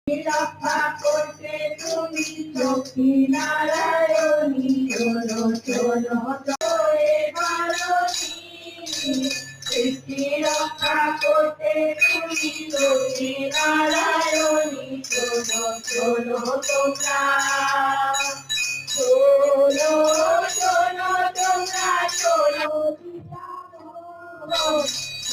রক্ষা করতে তুমি লক্ষ্মী নারায়ণী চলো চলো চলে ভারতী সৃষ্টি রক্ষা করতে তুমি লক্ষ্মী নারায়ণী চলো চলো তোমরা চলো চলো তোমরা চলো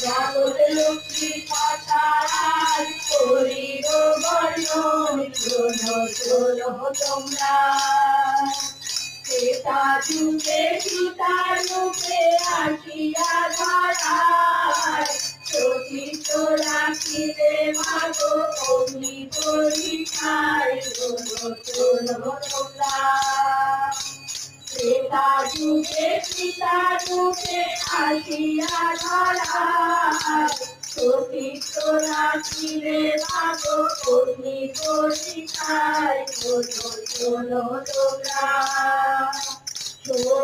জগৎ লক্ষ্মী পাতার করিব বর্ণন চলো চলো তোমরা সেটা যুগে সীতার মুখে আসিয়া ধরায় সতীর্থ রাখিলে মাগো অগ্নি পরীক্ষায় চলো চলো তোমরা সেটা যুগে সীতার মুখে আসিয়া ধরায় সতীর্থ রাখিলে মাগো অগ্নি পরীক্ষায় চলো চলো তোমরা চলো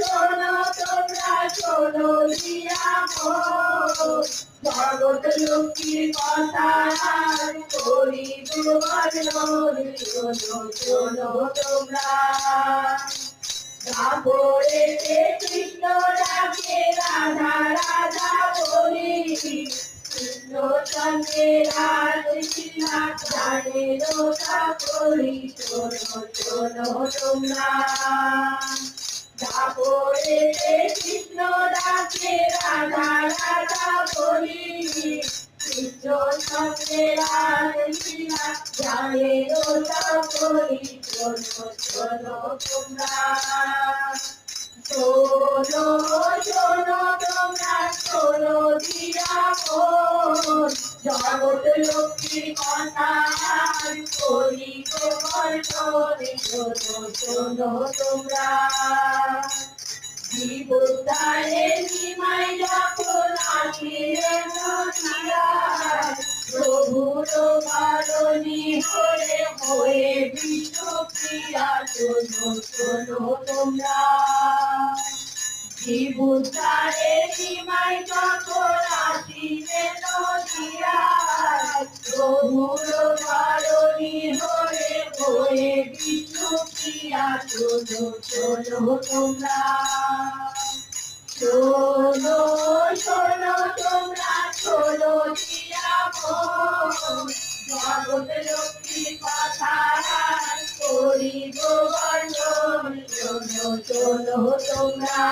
চলো তোমরা চলো দিয়া জগৎ লক্ষ্মীর কথা করিব বর্ণন চলো চলো তোমরা সাগরেতে কৃষ্ণ ডাকে রাধা রাধা বলি কৃষ্ণ চন্দ্রে রাধা জানে রোধা করি চলো চলো তোমরা সাগরেতে কৃষ্ণ ডাকে রাধা রাধা বলি কৃষ্ণ চন্দ্রে রাধা জানে রোধা করি চলো চলো তোমরা চলো চলো তোমরা চলো দিয়া জগৎ লক্ষ্মীর কথা করিব বর্ণন চলো চলো তোমরা জীবদারে নিমাই যখন আসিলেন প্রভুর কারণী হয়ে হয়ে বিষ্ণুপ্রিয়া চলো চলো তোমরা জীবদারে নিমাই যখন আসিলেন প্রভুর কারণী হয়ে হয়ে বিষ্ণুপ্রিয়া চলো চলো তোমরা চলো চলো তোমরা চলো দিয়া জগৎ লক্ষ্মীর কথা করিব বর্ণন চলো চলো তোমরা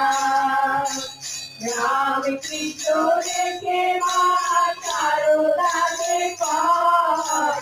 রাম কৃষ্ণ রেখে মা